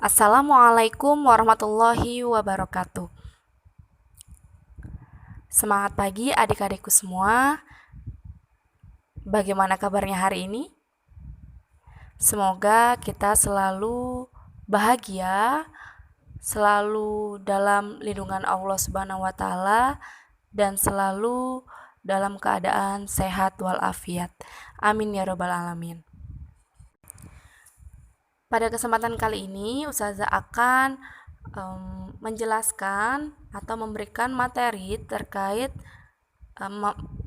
Assalamualaikum warahmatullahi wabarakatuh. Semangat pagi adik-adikku semua. Bagaimana kabarnya hari ini? Semoga kita selalu bahagia, selalu dalam lindungan Allah Subhanahu wa taala dan selalu dalam keadaan sehat walafiat. Amin ya robbal alamin. Pada kesempatan kali ini, Ustazah akan menjelaskan atau memberikan materi terkait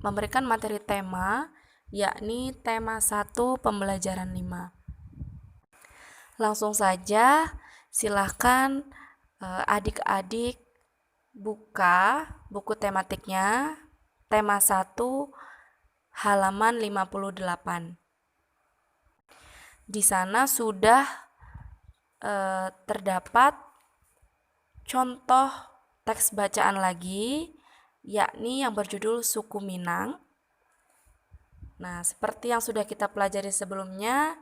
memberikan materi tema, yakni tema 1 pembelajaran 5. Langsung saja, silahkan adik-adik buka buku tematiknya, tema 1 halaman 58. Di sana sudah terdapat contoh teks bacaan lagi, yakni yang berjudul Suku Minang. Nah, seperti yang sudah kita pelajari sebelumnya,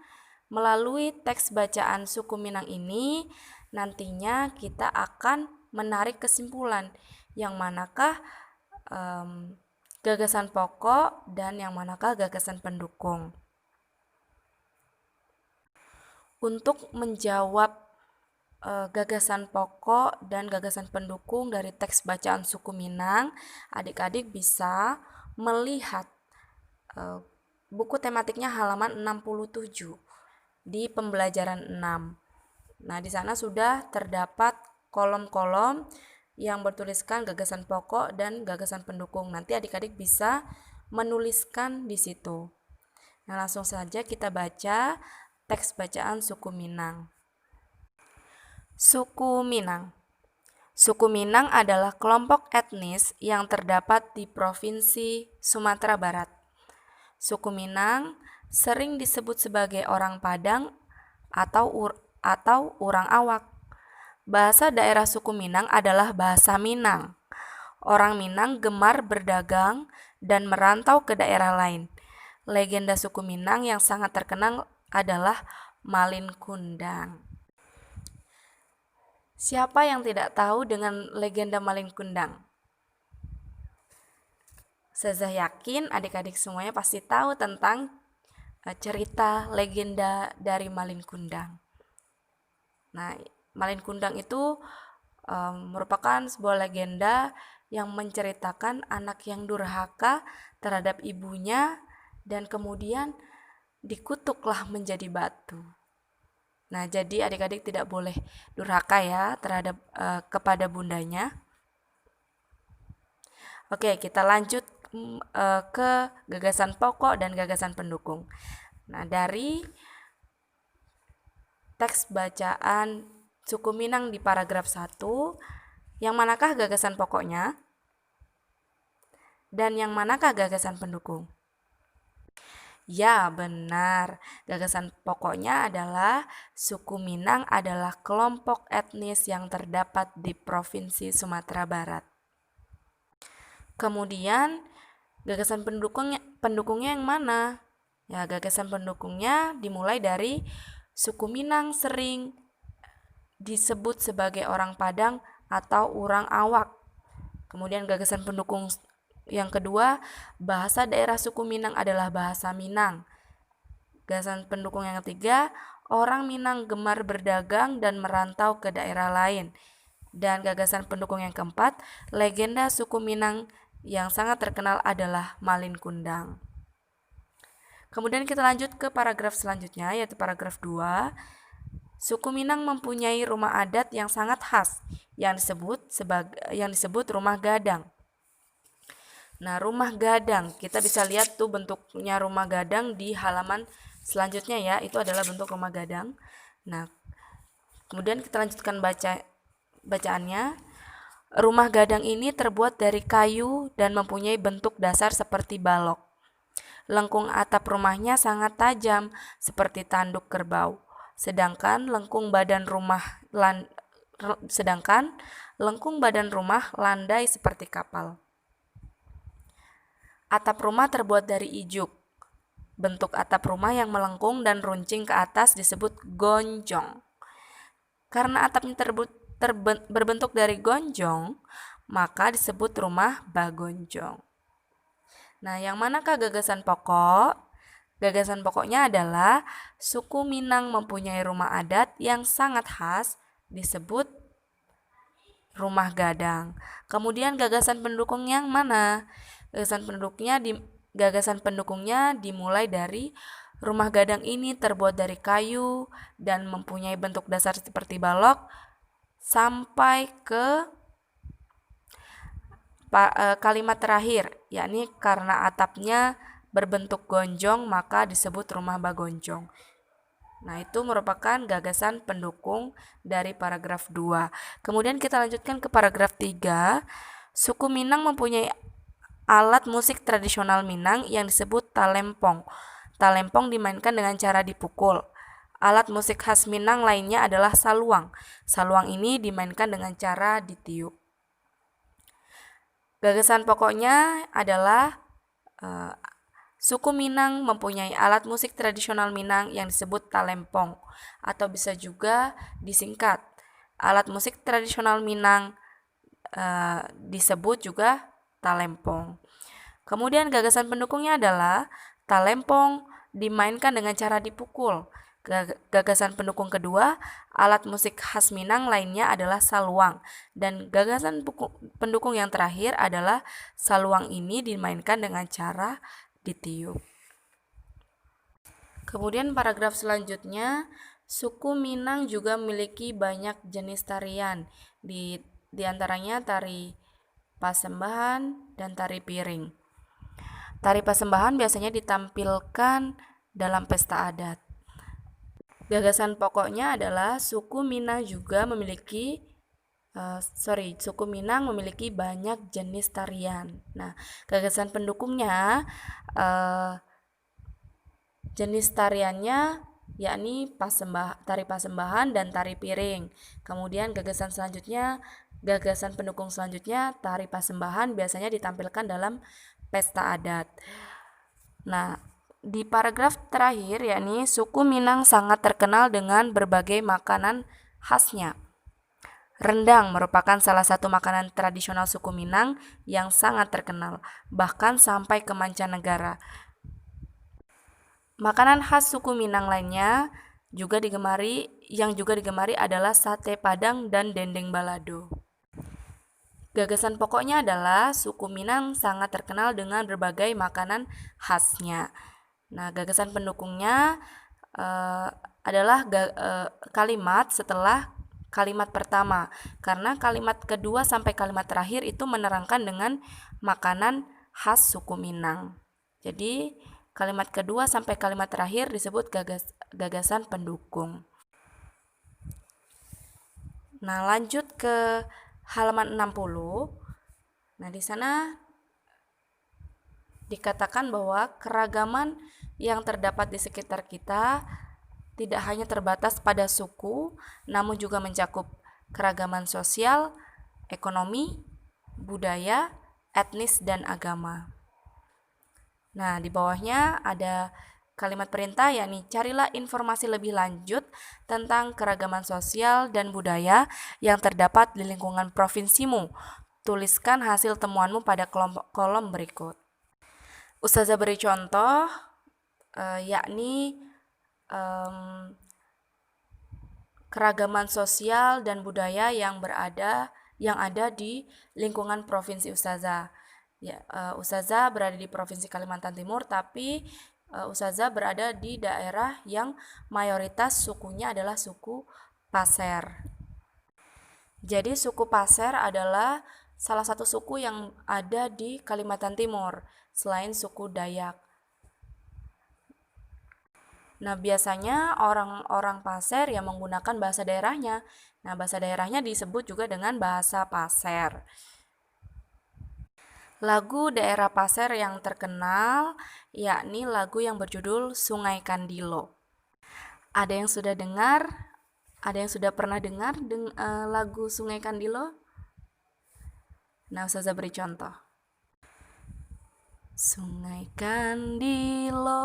melalui teks bacaan Suku Minang ini, nantinya kita akan menarik kesimpulan yang manakah gagasan pokok dan yang manakah gagasan pendukung. Untuk menjawab gagasan pokok dan gagasan pendukung dari teks bacaan Suku Minang, adik-adik bisa melihat buku tematiknya halaman 67 di pembelajaran 6. Nah, di sana sudah terdapat kolom-kolom yang bertuliskan gagasan pokok dan gagasan pendukung. Nanti adik-adik bisa menuliskan di situ. Nah, langsung saja kita baca teks bacaan Suku Minang. Suku Minang. Suku Minang adalah kelompok etnis yang terdapat di Provinsi Sumatera Barat. Suku Minang sering disebut sebagai orang Padang atau orang awak. Bahasa daerah suku Minang adalah bahasa Minang. Orang Minang gemar berdagang dan merantau ke daerah lain. Legenda suku Minang yang sangat terkenal adalah Malin Kundang. Siapa yang tidak tahu dengan legenda Malin Kundang? Saya yakin adik-adik semuanya pasti tahu tentang cerita legenda dari Malin Kundang. Nah, Malin Kundang itu merupakan sebuah legenda yang menceritakan anak yang durhaka terhadap ibunya dan kemudian dikutuklah menjadi batu. Nah, jadi adik-adik tidak boleh durhaka ya terhadap kepada bundanya. Oke, kita lanjut ke gagasan pokok dan gagasan pendukung. Nah, dari teks bacaan Suku Minang di paragraf 1, yang manakah gagasan pokoknya dan yang manakah gagasan pendukung? Ya, benar. Gagasan pokoknya adalah suku Minang adalah kelompok etnis yang terdapat di Provinsi Sumatera Barat. Kemudian, gagasan pendukungnya yang mana? Ya, gagasan pendukungnya dimulai dari suku Minang sering disebut sebagai orang Padang atau orang awak. Kemudian gagasan pendukung yang kedua, bahasa daerah suku Minang adalah bahasa Minang. Gagasan pendukung yang ketiga, orang Minang gemar berdagang dan merantau ke daerah lain. Dan gagasan pendukung yang keempat, legenda suku Minang yang sangat terkenal adalah Malin Kundang. Kemudian kita lanjut ke paragraf selanjutnya, yaitu paragraf 2. Suku Minang mempunyai rumah adat yang sangat khas, yang disebut rumah gadang. Nah, rumah gadang, kita bisa lihat tuh bentuknya rumah gadang di halaman selanjutnya ya, itu adalah bentuk rumah gadang. Nah, kemudian kita lanjutkan bacaannya. Rumah gadang ini terbuat dari kayu dan mempunyai bentuk dasar seperti balok. Lengkung atap rumahnya sangat tajam seperti tanduk kerbau, sedangkan lengkung badan rumah landai seperti kapal. Atap rumah terbuat dari ijuk. Bentuk atap rumah yang melengkung dan runcing ke atas disebut gonjong. Karena atapnya berbentuk dari gonjong, maka disebut rumah bagonjong. Nah, yang manakah gagasan pokok? Gagasan pokoknya adalah suku Minang mempunyai rumah adat yang sangat khas, disebut rumah gadang. Kemudian gagasan pendukung yang mana? Gagasan pendukungnya dimulai dari rumah gadang ini terbuat dari kayu dan mempunyai bentuk dasar seperti balok sampai ke kalimat terakhir, yakni karena atapnya berbentuk gonjong maka disebut rumah bagonjong. Nah, itu merupakan gagasan pendukung dari paragraf 2. Kemudian kita lanjutkan ke paragraf 3. Suku Minang mempunyai alat musik tradisional Minang yang disebut talempong. Talempong dimainkan dengan cara dipukul. Alat musik khas Minang lainnya adalah saluang. Saluang ini dimainkan dengan cara ditiup. Gagasan pokoknya adalah suku Minang mempunyai alat musik tradisional Minang yang disebut talempong, atau bisa juga disingkat. Alat musik tradisional Minang disebut juga talempong. Kemudian gagasan pendukungnya adalah talempong dimainkan dengan cara dipukul. Gagasan pendukung kedua, alat musik khas Minang lainnya adalah saluang. Dan gagasan pendukung yang terakhir adalah saluang ini dimainkan dengan cara ditiup. Kemudian paragraf selanjutnya, suku Minang juga memiliki banyak jenis tarian. Di antaranya tari pasembahan dan tari piring. Tari pasembahan biasanya ditampilkan dalam pesta adat. Gagasan pokoknya adalah suku Minang memiliki banyak jenis tarian. Nah, gagasan pendukungnya jenis tariannya yakni tari pasembahan dan tari piring. Kemudian gagasan pendukung selanjutnya tari pasembahan biasanya ditampilkan dalam pesta adat. Nah, di paragraf terakhir yakni suku Minang sangat terkenal dengan berbagai makanan khasnya. Rendang merupakan salah satu makanan tradisional suku Minang yang sangat terkenal, bahkan sampai ke mancanegara. Makanan khas suku Minang lainnya yang juga digemari adalah sate Padang dan dendeng balado. Gagasan pokoknya adalah suku Minang sangat terkenal dengan berbagai makanan khasnya. Nah, gagasan pendukungnya adalah kalimat setelah kalimat pertama, karena kalimat kedua sampai kalimat terakhir itu menerangkan dengan makanan khas suku Minang. Jadi, kalimat kedua sampai kalimat terakhir disebut gagasan pendukung. Nah, lanjut ke halaman 60. Nah, di sana dikatakan bahwa keragaman yang terdapat di sekitar kita tidak hanya terbatas pada suku, namun juga mencakup keragaman sosial, ekonomi, budaya, etnis, dan agama. Nah, di bawahnya ada kalimat perintah, yakni carilah informasi lebih lanjut tentang keragaman sosial dan budaya yang terdapat di lingkungan provinsimu. Tuliskan hasil temuanmu pada kolom berikut. Ustazah beri contoh, yakni keragaman sosial dan budaya yang ada di lingkungan provinsi Ustazah. Ya, Ustazah berada di Provinsi Kalimantan Timur, tapi Ustazah berada di daerah yang mayoritas sukunya adalah suku Passer. Jadi suku Passer adalah salah satu suku yang ada di Kalimantan Timur selain suku Dayak. Nah, biasanya orang-orang Passer yang menggunakan bahasa daerahnya. Nah, bahasa daerahnya disebut juga dengan bahasa Passer. Lagu daerah Passer yang terkenal yakni lagu yang berjudul Sungai Kandilo. Ada yang sudah dengar? Ada yang sudah pernah dengar lagu Sungai Kandilo? Nah, Ustazah beri contoh. Sungai Kandilo,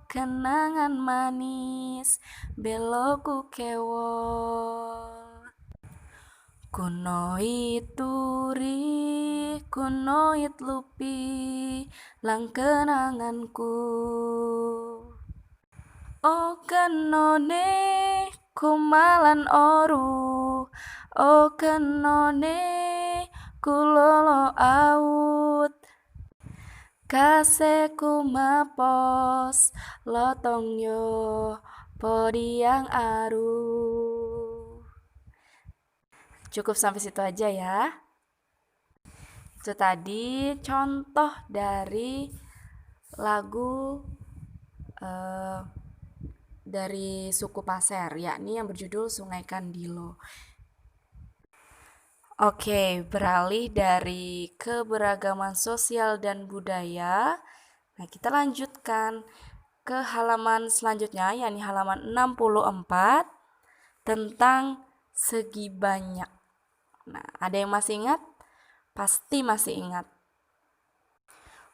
kenangan manis, beloku kewo. Kunoit turi, kunoit lupi, lang kenanganku. O kenone, kumalan oru, o kenone, kulolo out. Kaseku mapos, lotong yo, podiang aru. Cukup sampai situ aja ya. Itu tadi contoh dari lagu dari suku Passer, yakni yang berjudul Sungai Kandilo. Oke, beralih dari keberagaman sosial dan budaya. Nah, kita lanjutkan ke halaman selanjutnya, yakni halaman 64 tentang segi banyak. Nah, ada yang masih ingat? Pasti masih ingat.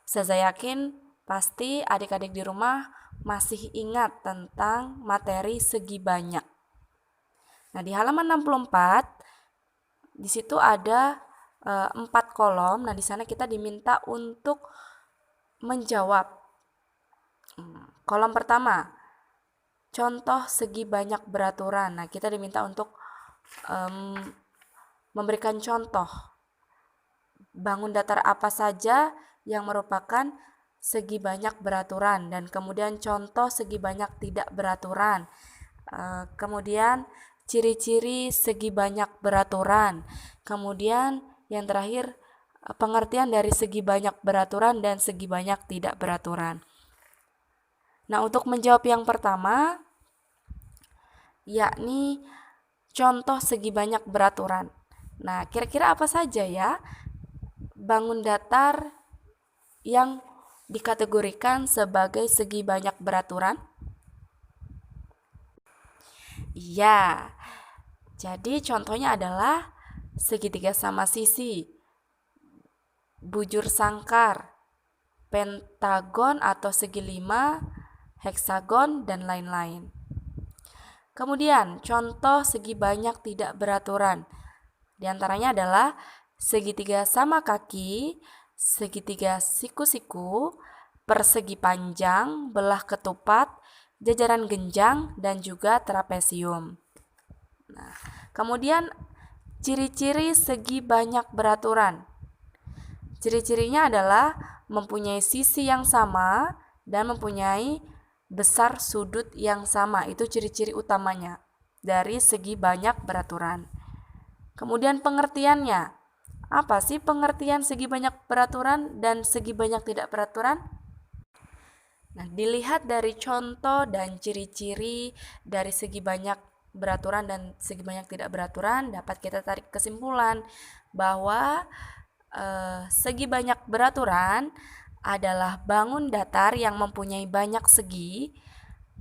Saya yakin pasti adik-adik di rumah masih ingat tentang materi segi banyak. Nah, di halaman 64 di situ ada 4 kolom. Nah, di sana kita diminta untuk menjawab. Kolom pertama, contoh segi banyak beraturan. Nah, kita diminta untuk memberikan contoh bangun datar apa saja yang merupakan segi banyak beraturan, dan kemudian contoh segi banyak tidak beraturan. Kemudian ciri-ciri segi banyak beraturan. Kemudian yang terakhir, pengertian dari segi banyak beraturan dan segi banyak tidak beraturan. Nah, untuk menjawab yang pertama, yakni contoh segi banyak beraturan. Nah, kira-kira apa saja ya bangun datar yang dikategorikan sebagai segi banyak beraturan? Iya, jadi contohnya adalah segitiga sama sisi, bujur sangkar, pentagon atau segi lima, heksagon, dan lain-lain. Kemudian, contoh segi banyak tidak beraturan. Di antaranya adalah segitiga sama kaki, segitiga siku-siku, persegi panjang, belah ketupat, jajaran genjang, dan juga trapesium. Nah, kemudian ciri-ciri segi banyak beraturan. Ciri-cirinya adalah mempunyai sisi yang sama dan mempunyai besar sudut yang sama. Itu ciri-ciri utamanya dari segi banyak beraturan. Kemudian pengertiannya. Apa sih pengertian segi banyak beraturan dan segi banyak tidak beraturan? Nah, dilihat dari contoh dan ciri-ciri dari segi banyak beraturan dan segi banyak tidak beraturan, dapat kita tarik kesimpulan bahwa segi banyak beraturan adalah bangun datar yang mempunyai banyak segi,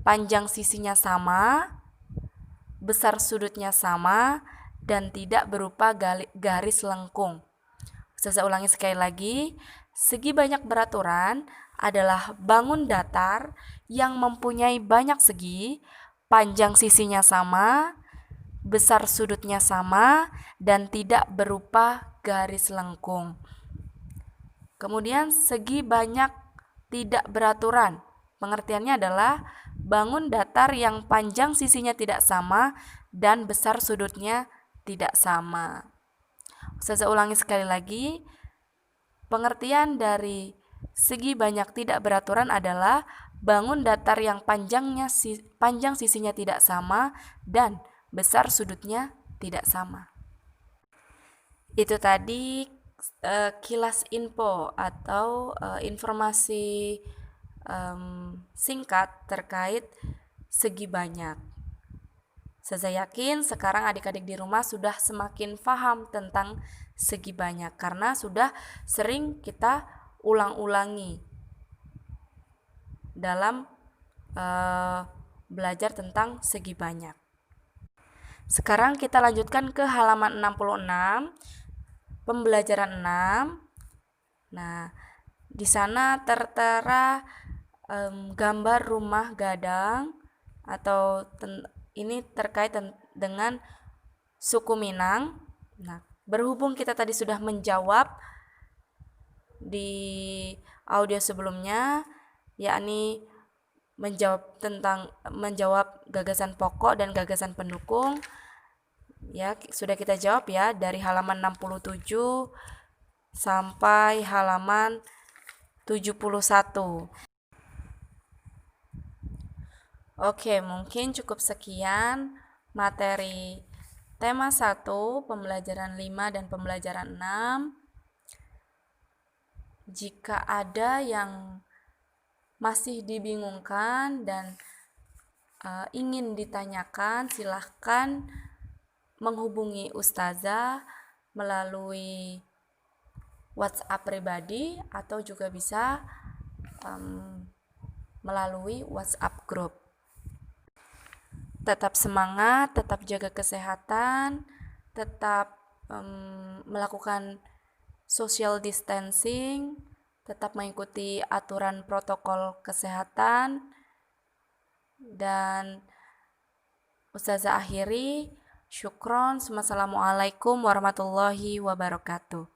panjang sisinya sama, besar sudutnya sama, dan tidak berupa garis lengkung. Saya ulangi sekali lagi, segi banyak beraturan adalah bangun datar yang mempunyai banyak segi, panjang sisinya sama, besar sudutnya sama, dan tidak berupa garis lengkung. Kemudian segi banyak tidak beraturan, pengertiannya adalah bangun datar yang panjang sisinya tidak sama dan besar sudutnya tidak sama. Saya ulangi sekali lagi, pengertian dari segi banyak tidak beraturan adalah bangun datar yang panjang sisinya tidak sama dan besar sudutnya tidak sama. Itu tadi kilas info atau informasi singkat terkait segi banyak. Saya yakin sekarang adik-adik di rumah sudah semakin paham tentang segi banyak karena sudah sering kita ulang-ulangi dalam belajar tentang segi banyak. Sekarang kita lanjutkan ke halaman 66, pembelajaran 6. Nah, Di sana tertera gambar rumah gadang atau ini terkait dengan suku Minang. Nah, berhubung kita tadi sudah menjawab di audio sebelumnya, yakni menjawab gagasan pokok dan gagasan pendukung. Ya, sudah kita jawab ya dari halaman 67 sampai halaman 71. Oke, mungkin cukup sekian materi tema 1, pembelajaran 5 dan pembelajaran 6. Jika ada yang masih dibingungkan dan ingin ditanyakan, silahkan menghubungi Ustazah melalui WhatsApp pribadi atau juga bisa melalui WhatsApp group. Tetap semangat, tetap jaga kesehatan, tetap melakukan social distancing, tetap mengikuti aturan protokol kesehatan, dan Ustazah akhiri, syukron, wassalamualaikum warahmatullahi wabarakatuh.